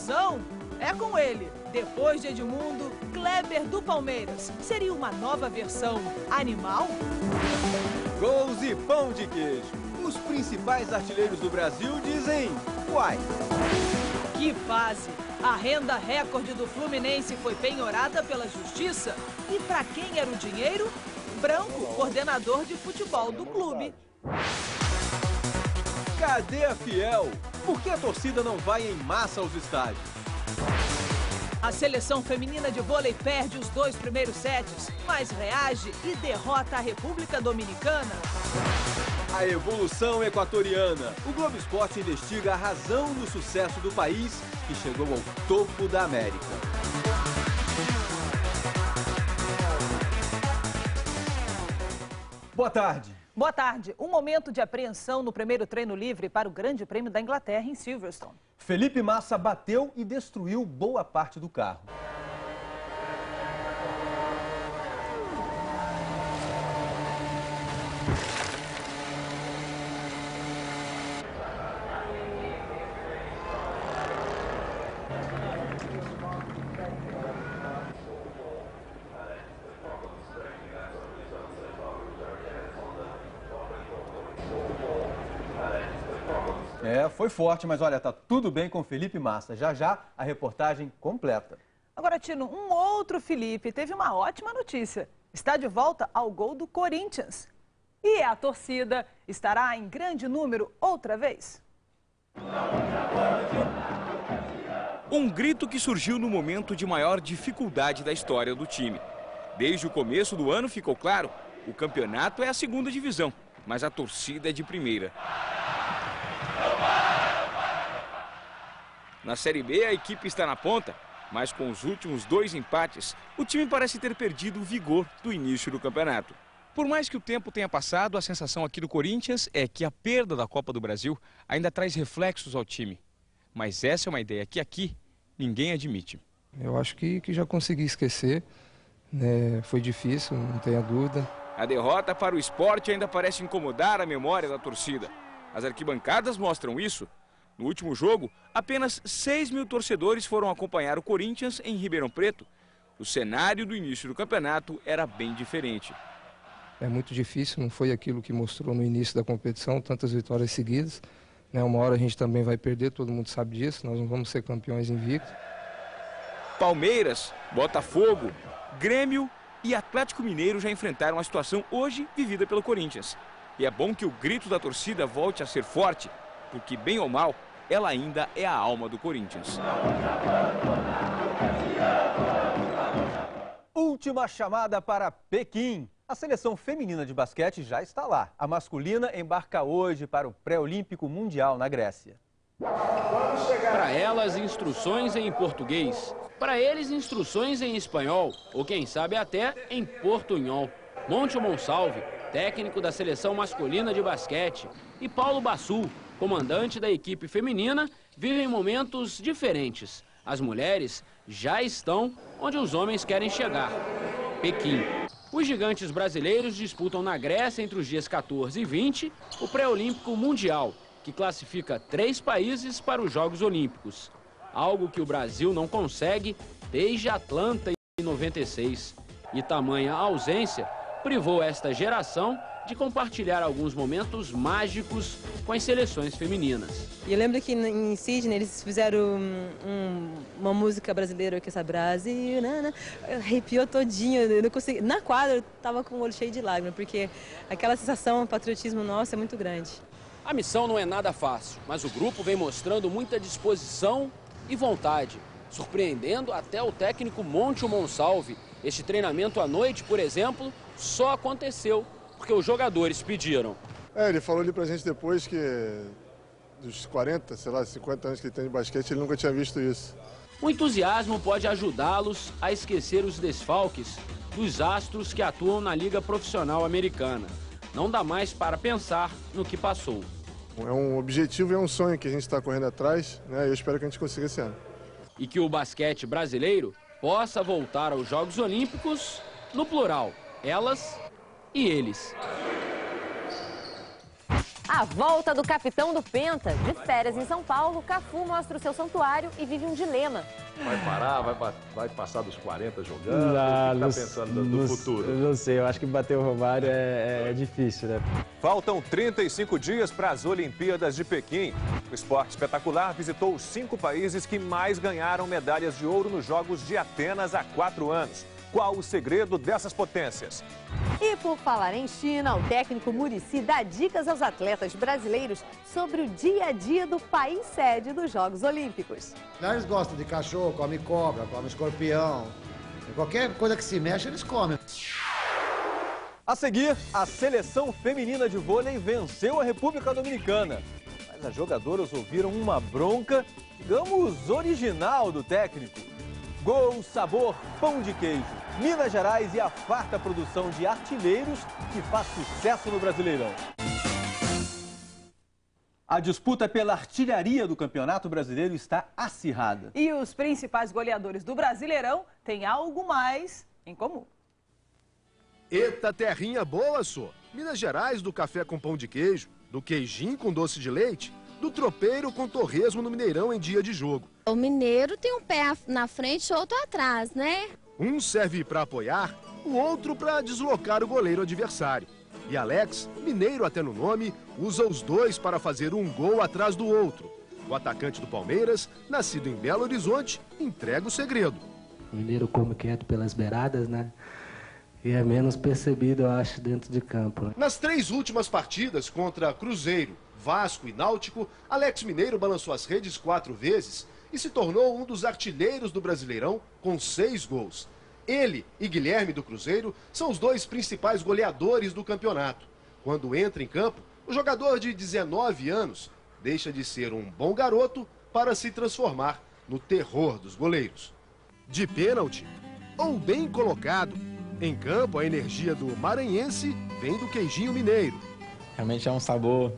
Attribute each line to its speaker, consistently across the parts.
Speaker 1: Gleibzão? É com ele. Depois de Edmundo, Kleber do Palmeiras. Seria uma nova versão animal?
Speaker 2: Gols e pão de queijo. Os principais artilheiros do Brasil dizem uai.
Speaker 1: Que fase! A renda recorde do Fluminense foi penhorada pela Justiça. E para quem era o dinheiro? Branco, coordenador de futebol do clube.
Speaker 2: Cadê a Fiel? Por que a torcida não vai em massa aos estádios?
Speaker 1: A seleção feminina de vôlei perde os 2 primeiros sets, mas reage e derrota a República Dominicana.
Speaker 2: A evolução equatoriana. O Globo Esporte investiga a razão do sucesso do país que chegou ao topo da América. Boa tarde.
Speaker 1: Boa tarde. Um momento de apreensão no primeiro treino livre para o Grande Prêmio da Inglaterra em Silverstone.
Speaker 2: Felipe Massa bateu e destruiu boa parte do carro. Foi forte, mas olha, tá tudo bem com Felipe Massa. Já já a reportagem completa.
Speaker 1: Agora, Tino, um outro Felipe teve uma ótima notícia. Está de volta ao gol do Corinthians. E a torcida estará em grande número outra vez.
Speaker 3: Um grito que surgiu no momento de maior dificuldade da história do time. Desde o começo do ano ficou claro, o campeonato é a segunda divisão, mas a torcida é de primeira. Na Série B, a equipe está na ponta, mas com os últimos 2 empates, o time parece ter perdido o vigor do início do campeonato. Por mais que o tempo tenha passado, a sensação aqui do Corinthians é que a perda da Copa do Brasil ainda traz reflexos ao time. Mas essa é uma ideia que aqui ninguém admite.
Speaker 4: Eu acho que já consegui esquecer, né? Foi difícil, não tenha dúvida.
Speaker 3: A derrota para o Sport ainda parece incomodar a memória da torcida. As arquibancadas mostram isso. No último jogo, apenas 6 mil torcedores foram acompanhar o Corinthians em Ribeirão Preto. O cenário do início do campeonato era bem diferente.
Speaker 4: É muito difícil, não foi aquilo que mostrou no início da competição, tantas vitórias seguidas. Uma hora a gente também vai perder, todo mundo sabe disso, nós não vamos ser campeões invictos.
Speaker 3: Palmeiras, Botafogo, Grêmio e Atlético Mineiro já enfrentaram a situação hoje vivida pelo Corinthians. E é bom que o grito da torcida volte a ser forte, porque bem ou mal, ela ainda é a alma do Corinthians.
Speaker 2: Última chamada para Pequim. A seleção feminina de basquete já está lá. A masculina embarca hoje para o pré-olímpico mundial na Grécia.
Speaker 5: Para elas, instruções em português. Para eles, instruções em espanhol. Ou quem sabe até em portunhol. Monte Monsalve, técnico da seleção masculina de basquete. E Paulo Bassul, comandante da equipe feminina, vivem momentos diferentes. As mulheres já estão onde os homens querem chegar. Pequim. Os gigantes brasileiros disputam na Grécia entre os dias 14 e 20 o pré-olímpico mundial, que classifica 3 países para os Jogos Olímpicos. Algo que o Brasil não consegue desde Atlanta em 96. E tamanha ausência privou esta geração de compartilhar alguns momentos mágicos com as seleções femininas.
Speaker 6: E eu lembro que em Sydney eles fizeram uma música brasileira, que é essa Brasil, né? Arrepiou todinho, eu não consegui. Na quadra eu tava com o olho cheio de lágrimas, porque aquela sensação, o patriotismo nosso é muito grande.
Speaker 5: A missão não é nada fácil, mas o grupo vem mostrando muita disposição e vontade, surpreendendo até o técnico Monte Monsalve. Este treinamento à noite, por exemplo, só aconteceu porque os jogadores pediram.
Speaker 7: Ele falou ali pra gente depois que dos 40, sei lá, 50 anos que ele tem de basquete, ele nunca tinha visto isso.
Speaker 5: O entusiasmo pode ajudá-los a esquecer os desfalques dos astros que atuam na Liga Profissional Americana. Não dá mais para pensar no que passou.
Speaker 7: É um objetivo e é um sonho que a gente está correndo atrás, né? Eu espero que a gente consiga esse ano.
Speaker 5: E que o basquete brasileiro possa voltar aos Jogos Olímpicos no plural, elas e eles.
Speaker 8: A A volta do capitão do Penta. De férias em São Paulo, Cafu mostra o seu santuário e vive um dilema.
Speaker 9: Vai parar? Vai passar dos 40 jogando? O que está pensando do futuro?
Speaker 10: Não sei, eu acho que bater o Romário é difícil, né?
Speaker 11: Faltam 35 dias para as Olimpíadas de Pequim. O esporte espetacular visitou os 5 países que mais ganharam medalhas de ouro nos Jogos de Atenas há 4 anos. Qual o segredo dessas potências?
Speaker 8: E por falar em China, o técnico Muricy dá dicas aos atletas brasileiros sobre o dia a dia do país sede dos Jogos Olímpicos.
Speaker 12: Lá eles gostam de cachorro, come cobra, come escorpião. Qualquer coisa que se mexe, eles comem.
Speaker 2: A seguir, a seleção feminina de vôlei venceu a República Dominicana. Mas as jogadoras ouviram uma bronca, digamos, original do técnico. Gol, sabor, pão de queijo, Minas Gerais e a farta produção de artilheiros que faz sucesso no Brasileirão. A disputa pela artilharia do Campeonato Brasileiro está acirrada.
Speaker 1: E os principais goleadores do Brasileirão têm algo mais em comum.
Speaker 9: Eita terrinha boa, só. Minas Gerais do café com pão de queijo, do queijinho com doce de leite, do tropeiro com torresmo no Mineirão em dia de jogo.
Speaker 13: O mineiro tem um pé na frente e outro atrás, né?
Speaker 9: Um serve para apoiar, o outro para deslocar o goleiro adversário. E Alex, mineiro até no nome, usa os dois para fazer um gol atrás do outro. O atacante do Palmeiras, nascido em Belo Horizonte, entrega o segredo.
Speaker 14: O mineiro come quieto pelas beiradas, né? E é menos percebido, eu acho, dentro de campo. Né?
Speaker 9: Nas 3 últimas partidas contra Cruzeiro, Vasco e Náutico, Alex Mineiro balançou as redes 4 vezes e se tornou um dos artilheiros do Brasileirão com 6 gols. Ele e Guilherme do Cruzeiro são os 2 principais goleadores do campeonato. Quando entra em campo, o jogador de 19 anos deixa de ser um bom garoto para se transformar no terror dos goleiros. De pênalti ou bem colocado, em campo a energia do maranhense vem do queijinho mineiro.
Speaker 10: Realmente é um sabor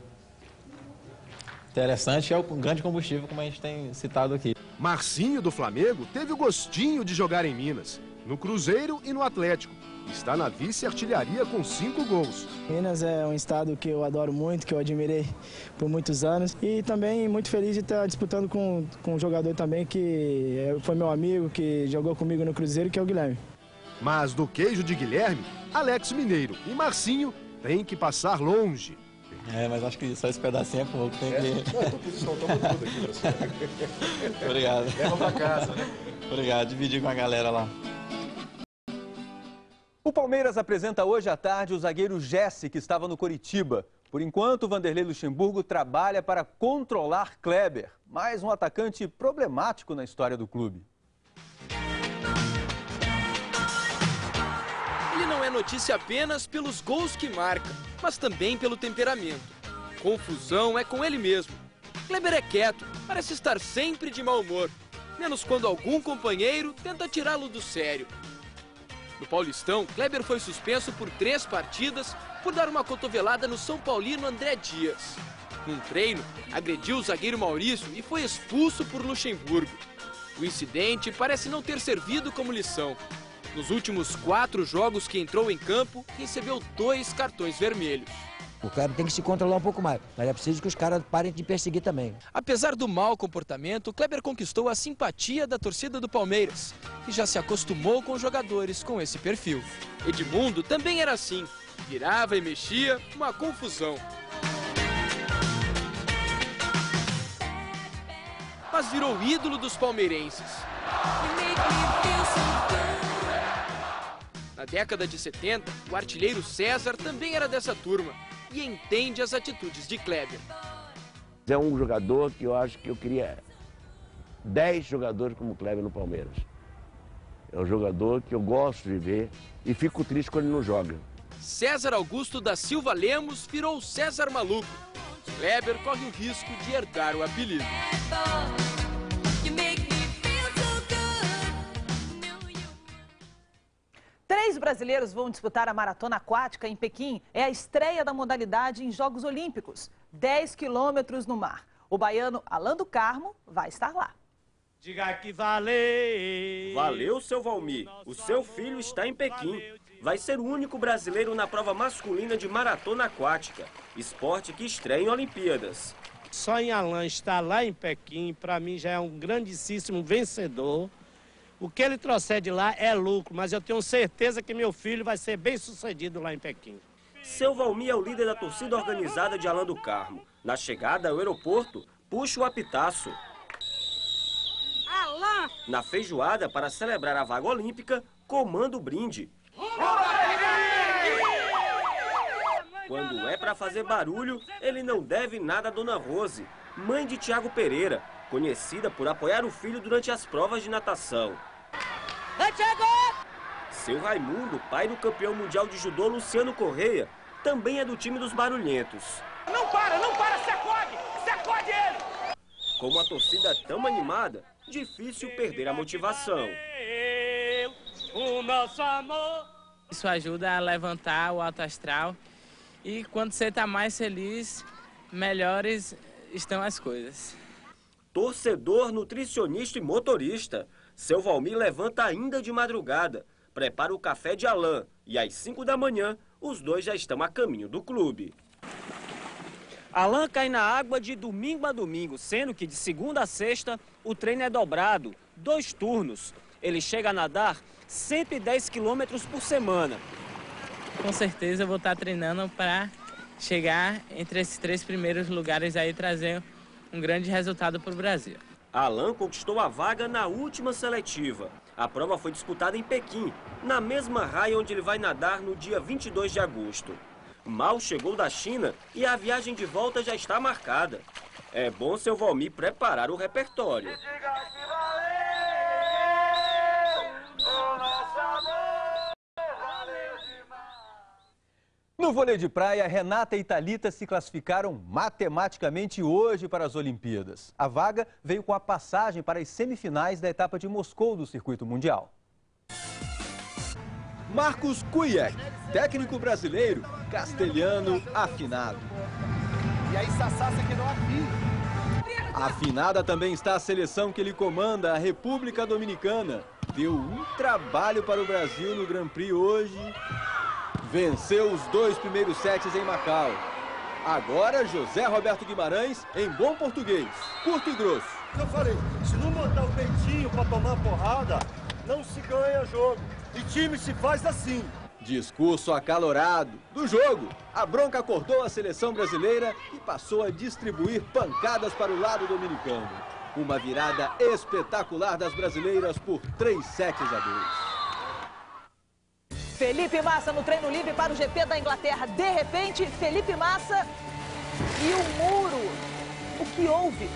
Speaker 10: interessante, é o grande combustível, como a gente tem citado aqui.
Speaker 9: Marcinho do Flamengo teve o gostinho de jogar em Minas, no Cruzeiro e no Atlético. Está na vice-artilharia com 5 gols.
Speaker 15: Minas é um estado que eu adoro muito, que eu admirei por muitos anos. E também muito feliz de estar disputando com um jogador também que foi meu amigo, que jogou comigo no Cruzeiro, que é o Guilherme.
Speaker 9: Mas do queijo de Guilherme, Alex Mineiro e Marcinho têm que passar longe.
Speaker 10: Mas acho que só esse pedacinho é pouco, tem que...
Speaker 9: Estão tudo aqui pra você.
Speaker 10: Obrigado.
Speaker 9: Leva pra casa, né?
Speaker 10: Obrigado, dividir com a galera lá.
Speaker 2: O Palmeiras apresenta hoje à tarde o zagueiro Jesse, que estava no Coritiba. Por enquanto, o Vanderlei Luxemburgo trabalha para controlar Kleber, mais um atacante problemático na história do clube.
Speaker 3: Ele não é notícia apenas pelos gols que marca, mas também pelo temperamento. Confusão é com ele mesmo. Kleber é quieto, parece estar sempre de mau humor, menos quando algum companheiro tenta tirá-lo do sério. No Paulistão, Kleber foi suspenso por 3 partidas por dar uma cotovelada no São Paulino André Dias. Num treino, agrediu o zagueiro Maurício e foi expulso por Luxemburgo. O incidente parece não ter servido como lição. Nos últimos 4 jogos que entrou em campo, recebeu 2 cartões vermelhos.
Speaker 16: O Kleber tem que se controlar um pouco mais, mas é preciso que os caras parem de perseguir também.
Speaker 3: Apesar do mau comportamento, Kleber conquistou a simpatia da torcida do Palmeiras, que já se acostumou com jogadores com esse perfil. Edmundo também era assim, virava e mexia, uma confusão. Mas virou ídolo dos palmeirenses. Na década de 70, o artilheiro César também era dessa turma e entende as atitudes de Kleber.
Speaker 17: É um jogador que eu acho que eu queria 10 jogadores como o Kleber no Palmeiras. É um jogador que eu gosto de ver e fico triste quando ele não joga.
Speaker 3: César Augusto da Silva Lemos virou César Maluco. Kleber corre o risco de herdar o apelido.
Speaker 1: 3 brasileiros vão disputar a maratona aquática em Pequim. É a estreia da modalidade em Jogos Olímpicos. 10 quilômetros no mar. O baiano Alan do Carmo vai estar lá.
Speaker 18: Diga que valeu.
Speaker 19: Valeu, seu Valmir. O seu filho está em Pequim.
Speaker 18: vai ser o único brasileiro na prova masculina de maratona aquática, esporte que estreia em Olimpíadas.
Speaker 19: Só em Alain estar lá em Pequim, para mim já é um grandíssimo vencedor. O que ele trouxer de lá é lucro, mas eu tenho certeza que meu filho vai ser bem sucedido lá em Pequim.
Speaker 18: Seu Valmir é o líder da torcida organizada de Alain do Carmo. Na chegada ao aeroporto, puxa o apitaço.
Speaker 19: Alain!
Speaker 18: Na feijoada, para celebrar a vaga olímpica, comanda o brinde. Quando é para fazer barulho, ele não deve nada a Dona Rose, mãe de Tiago Pereira, conhecida por apoiar o filho durante as provas de natação. Seu Raimundo, pai do campeão mundial de judô Luciano Correia, também é do time dos barulhentos.
Speaker 19: Não para, sacode ele!
Speaker 18: Com uma torcida tão animada, difícil perder a motivação.
Speaker 19: O nosso amor.
Speaker 20: Isso ajuda a levantar o alto astral e quando você está mais feliz, melhores estão as coisas.
Speaker 18: Torcedor, nutricionista e motorista, seu Valmir levanta ainda de madrugada, prepara o café de Alain e às 5 da manhã os dois já estão a caminho do clube. Alain cai na água de domingo a domingo, sendo que de segunda a sexta o treino é dobrado, 2 turnos. Ele chega a nadar 110 quilômetros por semana.
Speaker 20: Com certeza eu vou estar treinando para chegar entre esses 3 primeiros lugares aí e trazer um grande resultado para o Brasil.
Speaker 18: Alain conquistou a vaga na última seletiva. A prova foi disputada em Pequim, na mesma raia onde ele vai nadar no dia 22 de agosto. Mal chegou da China e a viagem de volta já está marcada. É bom seu Valmir preparar o repertório.
Speaker 2: No vôlei de praia, Renata e Thalita se classificaram matematicamente hoje para as Olimpíadas. A vaga veio com a passagem para as semifinais da etapa de Moscou do circuito mundial. Marcos Kujek, técnico brasileiro, castelhano afinado.
Speaker 21: E aí, Sassassa que não afina.
Speaker 2: Afinada também está a seleção que ele comanda, a República Dominicana. Deu um trabalho para o Brasil no Grand Prix hoje. Venceu os 2 primeiros sets em Macau. Agora, José Roberto Guimarães, em bom português, curto e grosso.
Speaker 21: Eu falei, se não botar o peitinho para tomar porrada, não se ganha jogo. E time se faz assim.
Speaker 2: Discurso acalorado do jogo. A bronca acordou a seleção brasileira e passou a distribuir pancadas para o lado dominicano. Uma virada espetacular das brasileiras por 3-2.
Speaker 1: Felipe Massa no treino livre para o GP da Inglaterra. De repente, Felipe Massa e o muro. O que houve?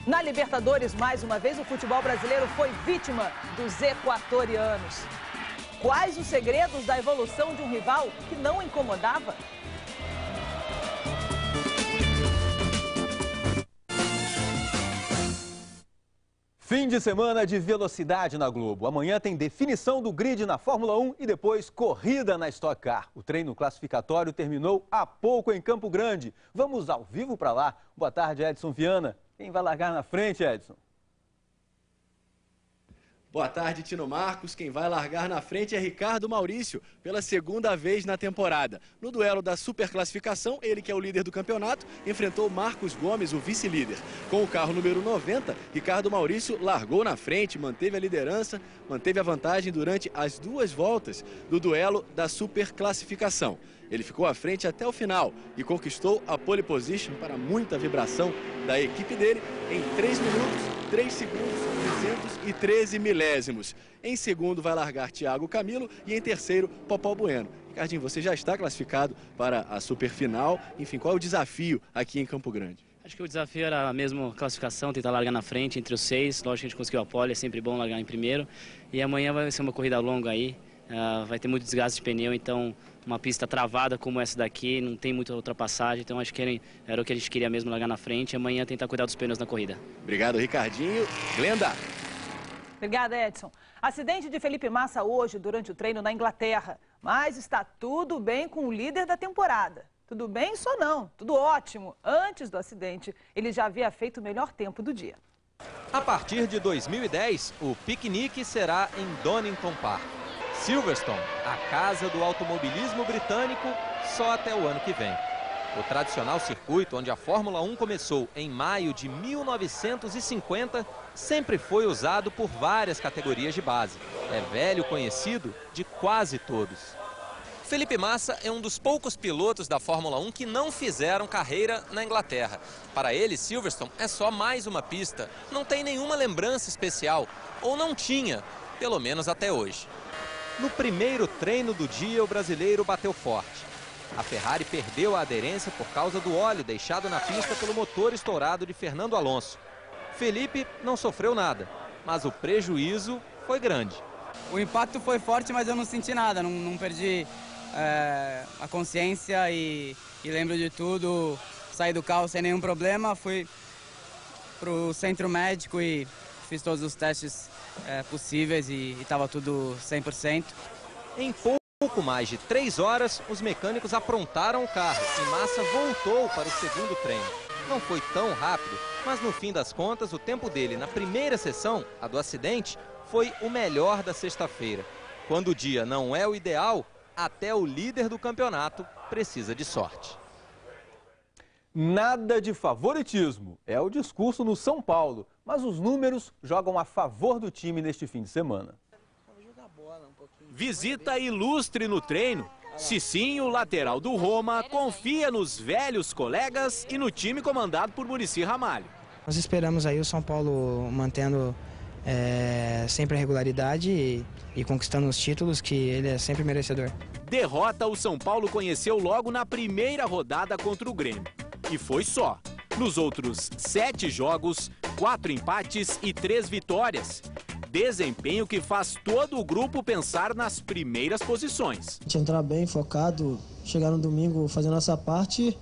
Speaker 1: Na Libertadores, mais uma vez, o futebol brasileiro foi vítima dos equatorianos. Quais os segredos da evolução de um rival que não incomodava?
Speaker 2: Fim de semana de velocidade na Globo. Amanhã tem definição do grid na Fórmula 1 e depois corrida na Stock Car. O treino classificatório terminou há pouco em Campo Grande. Vamos ao vivo para lá. Boa tarde, Edson Viana. Quem vai largar na frente, Edson?
Speaker 22: Boa tarde, Tino Marcos. Quem vai largar na frente é Ricardo Maurício, pela segunda vez na temporada. No duelo da superclassificação, ele que é o líder do campeonato, enfrentou Marcos Gomes, o vice-líder. Com o carro número 90, Ricardo Maurício largou na frente, manteve a liderança, manteve a vantagem durante as 2 voltas do duelo da superclassificação. Ele ficou à frente até o final e conquistou a pole position para muita vibração da equipe dele em 3 minutos, 3 segundos, 213 milésimos. Em segundo vai largar Thiago Camilo e em terceiro Popó Bueno. Ricardinho, você já está classificado para a superfinal. Enfim, qual é o desafio aqui em Campo Grande?
Speaker 23: Acho que o desafio era a mesma classificação, tentar largar na frente entre os 6. Lógico que a gente conseguiu a pole, é sempre bom largar em primeiro. E amanhã vai ser uma corrida longa aí. Vai ter muito desgaste de pneu, então uma pista travada como essa daqui, não tem muita ultrapassagem, então acho que era o que a gente queria mesmo, largar na frente e amanhã tentar cuidar dos pneus na corrida.
Speaker 22: Obrigado, Ricardinho. Glenda.
Speaker 1: Obrigada, Edson. Acidente de Felipe Massa hoje durante o treino na Inglaterra, mas está tudo bem com o líder da temporada. Tudo bem, só não, tudo ótimo. Antes do acidente, ele já havia feito o melhor tempo do dia.
Speaker 24: A partir de 2010, o piquenique será em Donington Park.
Speaker 4: Silverstone, a casa do automobilismo britânico, só até o ano que vem. O tradicional circuito onde a Fórmula 1 começou em maio de 1950 sempre foi usado por várias categorias de base. É velho conhecido de quase todos. Felipe Massa é um dos poucos pilotos da Fórmula 1 que não fizeram carreira na Inglaterra. Para ele, Silverstone é só mais uma pista. Não tem nenhuma lembrança especial, ou não tinha, pelo menos até hoje. No primeiro treino do dia, o brasileiro bateu forte. A Ferrari perdeu a aderência por causa do óleo deixado na pista pelo motor estourado de Fernando Alonso. Felipe não sofreu nada, mas o prejuízo foi grande.
Speaker 6: O impacto foi forte, mas eu não senti nada, não perdi a consciência e lembro de tudo. Saí do carro sem nenhum problema, fui para o centro médico e fiz todos os testes possíveis e estava tudo 100%.
Speaker 4: Em pouco mais de 3 horas, os mecânicos aprontaram o carro e Massa voltou para o segundo treino. Não foi tão rápido, mas no fim das contas, o tempo dele na primeira sessão, a do acidente, foi o melhor da sexta-feira. Quando o dia não é o ideal, até o líder do campeonato precisa de sorte.
Speaker 2: Nada de favoritismo, é o discurso no São Paulo, mas os números jogam a favor do time neste fim de semana.
Speaker 7: Visita ilustre no treino. Cicinho, lateral do Roma, confia nos velhos colegas e no time comandado por Muricy Ramalho.
Speaker 24: Nós esperamos aí o São Paulo mantendo sempre a regularidade e conquistando os títulos, que ele é sempre merecedor.
Speaker 7: Derrota o São Paulo conheceu logo na primeira rodada contra o Grêmio. E foi só. Nos outros 7 jogos, 4 empates e 3 vitórias. Desempenho que faz todo o grupo pensar nas primeiras posições.
Speaker 25: A gente entrar bem, focado, chegar no domingo, fazer a nossa parte,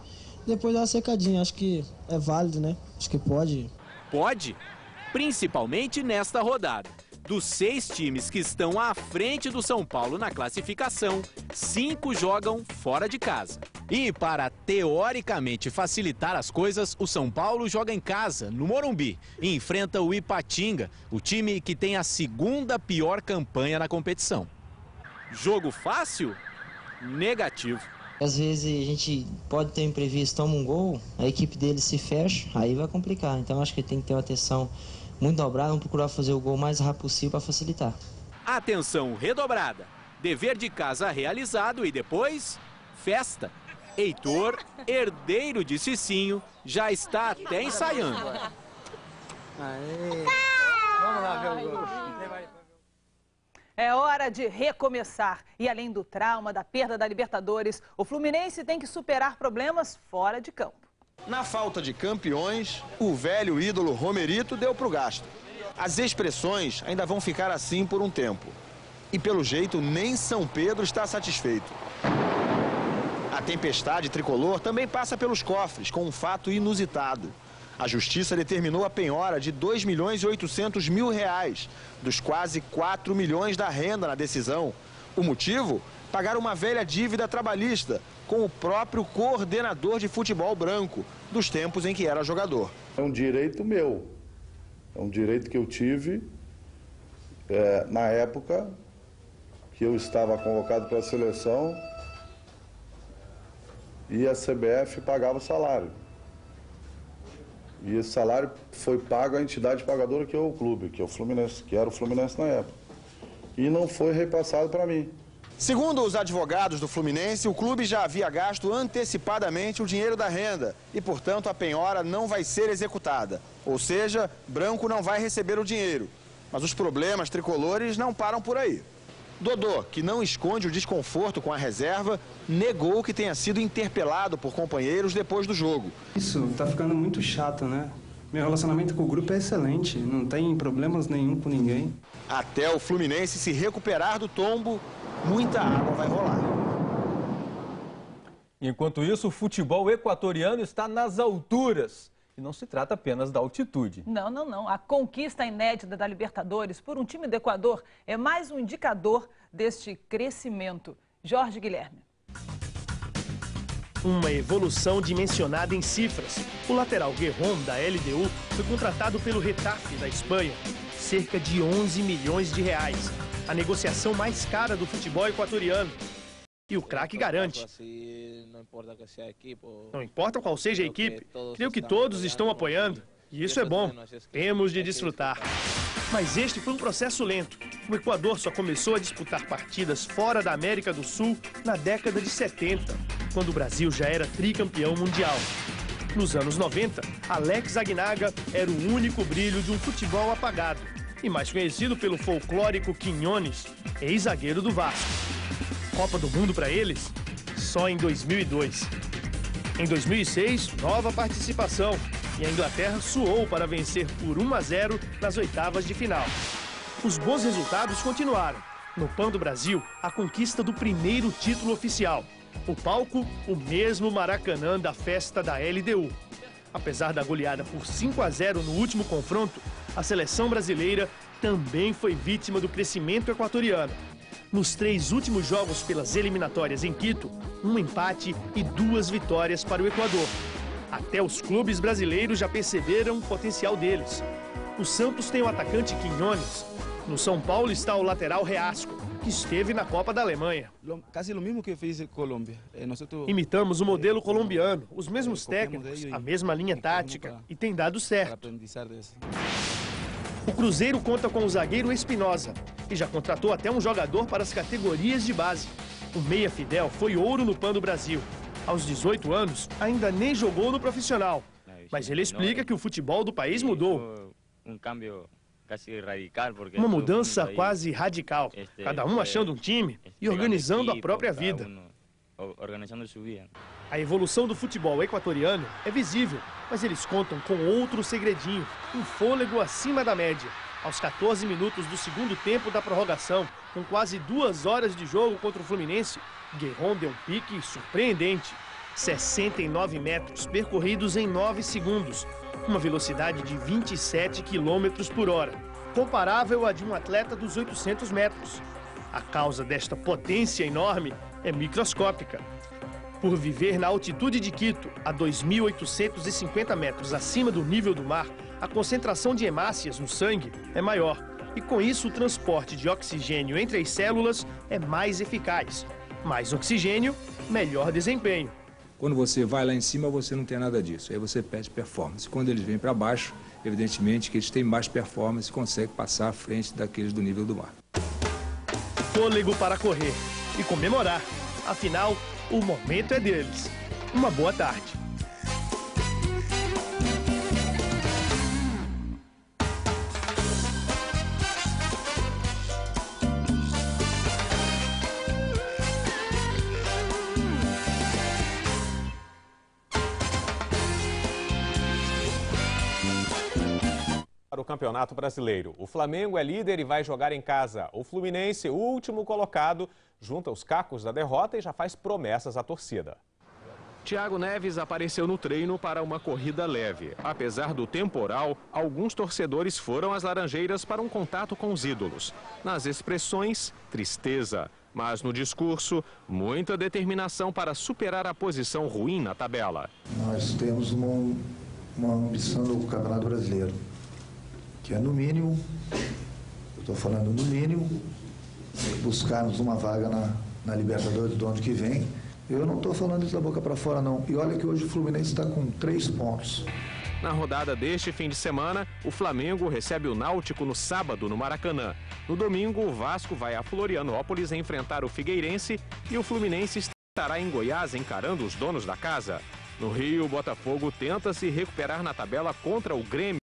Speaker 25: depois dar uma secadinha. Acho que é válido, né? Acho que pode.
Speaker 7: Pode? Principalmente nesta rodada. Dos 6 times que estão à frente do São Paulo na classificação, 5 jogam fora de casa. E para teoricamente facilitar as coisas, o São Paulo joga em casa, no Morumbi, e enfrenta o Ipatinga, o time que tem a segunda pior campanha na competição. Jogo fácil? Negativo.
Speaker 25: Às vezes a gente pode ter um imprevisto, toma um gol, a equipe dele se fecha, aí vai complicar. Então acho que tem que ter uma atenção muito dobrada, vamos procurar fazer o gol o mais rápido possível para facilitar.
Speaker 7: Atenção redobrada, dever de casa realizado e depois, festa. Heitor, herdeiro de Cicinho, já está até ensaiando.
Speaker 1: Vamos lá ver o gol. É hora de recomeçar. E além do trauma da perda da Libertadores, o Fluminense tem que superar problemas fora de campo.
Speaker 26: Na falta de campeões, o velho ídolo Romerito deu pro gasto. As expressões ainda vão ficar assim por um tempo. E pelo jeito, nem São Pedro está satisfeito. A tempestade tricolor também passa pelos cofres, com um fato inusitado. A justiça determinou a penhora de R$ 2.800.000, dos quase 4 milhões da renda na decisão. O motivo? Pagar uma velha dívida trabalhista com o próprio coordenador de futebol branco, dos tempos em que era jogador.
Speaker 27: É um direito meu, é um direito que eu tive na época que eu estava convocado para a seleção e a CBF pagava o salário. E esse salário foi pago à entidade pagadora, que é o clube, que é o Fluminense, que era o Fluminense na época. E não foi repassado para mim.
Speaker 26: Segundo os advogados do Fluminense, o clube já havia gasto antecipadamente o dinheiro da renda e, portanto, a penhora não vai ser executada. Ou seja, Branco não vai receber o dinheiro. Mas os problemas tricolores não param por aí. Dodô, que não esconde o desconforto com a reserva, negou que tenha sido interpelado por companheiros depois do jogo.
Speaker 28: Isso tá ficando muito chato, né? Meu relacionamento com o grupo é excelente, não tem problemas nenhum com ninguém.
Speaker 26: Até o Fluminense se recuperar do tombo, muita água vai rolar.
Speaker 2: Enquanto isso, o futebol equatoriano está nas alturas. E não se trata apenas da altitude.
Speaker 1: Não, não, não. A conquista inédita da Libertadores por um time do Equador é mais um indicador deste crescimento. Jorge Guilherme.
Speaker 29: Uma evolução dimensionada em cifras. O lateral Guerrón, da LDU, foi contratado pelo Getafe, da Espanha. Cerca de 11 milhões de reais. a negociação mais cara do futebol equatoriano. E o craque garante. Não importa qual seja a equipe, creio que todos estão apoiando. E isso é bom. Temos de desfrutar. Mas este foi um processo lento. O Equador só começou a disputar partidas fora da América do Sul na década de 70, quando o Brasil já era tricampeão mundial. Nos anos 90, Alex Aguinaga era o único brilho de um futebol apagado, e mais conhecido pelo folclórico Quiñones, ex-zagueiro do Vasco. Copa do Mundo para eles? Só em 2002. Em 2006, nova participação, e a Inglaterra suou para vencer por 1-0 nas oitavas de final. Os bons resultados continuaram. No PAN do Brasil, a conquista do primeiro título oficial. O palco, o mesmo Maracanã da festa da LDU. Apesar da goleada por 5-0 no último confronto, a seleção brasileira também foi vítima do crescimento equatoriano. Nos 3 últimos jogos pelas eliminatórias em Quito, 1 empate e 2 vitórias para o Equador. Até os clubes brasileiros já perceberam o potencial deles. O Santos tem o atacante Quiñones. No São Paulo está o lateral Reasco, que esteve na Copa da Alemanha.
Speaker 5: Quase o mesmo que fez Colômbia.
Speaker 29: Imitamos o modelo colombiano, os mesmos técnicos, a mesma linha tática, e tem dado certo. O Cruzeiro conta com o zagueiro Espinosa e já contratou até um jogador para as categorias de base. O meia Fidel foi ouro no PAN do Brasil. Aos 18 anos, ainda nem jogou no profissional. Mas ele explica que o futebol do país mudou. Uma mudança quase radical. Cada um achando um time e organizando a própria vida. A evolução do futebol equatoriano é visível, mas eles contam com outro segredinho, um fôlego acima da média. Aos 14 minutos do segundo tempo da prorrogação, com quase 2 horas de jogo contra o Fluminense, Guerrón deu um pique surpreendente. 69 metros percorridos em 9 segundos, uma velocidade de 27 km por hora, comparável à de um atleta dos 800 metros. A causa desta potência enorme é microscópica. Por viver na altitude de Quito, a 2.850 metros acima do nível do mar, a concentração de hemácias no sangue é maior. E com isso o transporte de oxigênio entre as células é mais eficaz. Mais oxigênio, melhor desempenho.
Speaker 8: Quando você vai lá em cima, você não tem nada disso. Aí você perde performance. Quando eles vêm para baixo, evidentemente que eles têm mais performance e conseguem passar à frente daqueles do nível do mar.
Speaker 29: Fôlego para correr e comemorar. Afinal, o momento é deles. Uma boa tarde.
Speaker 9: Para o Campeonato Brasileiro, o Flamengo é líder e vai jogar em casa. O Fluminense, o último colocado, junta os cacos da derrota e já faz promessas à torcida.
Speaker 7: Thiago Neves apareceu no treino para uma corrida leve. Apesar do temporal, alguns torcedores foram às Laranjeiras para um contato com os ídolos. Nas expressões, tristeza, mas no discurso, muita determinação para superar a posição ruim na tabela.
Speaker 10: Nós temos uma ambição no Campeonato Brasileiro, que é no mínimo, eu estou falando no mínimo, buscarmos uma vaga na Libertadores do ano que vem. Eu não estou falando isso da boca para fora, não. E olha que hoje o Fluminense está com 3 pontos.
Speaker 7: Na rodada deste fim de semana, o Flamengo recebe o Náutico no sábado no Maracanã. No domingo, o Vasco vai a Florianópolis enfrentar o Figueirense e o Fluminense estará em Goiás encarando os donos da casa. No Rio, o Botafogo tenta se recuperar na tabela contra o Grêmio.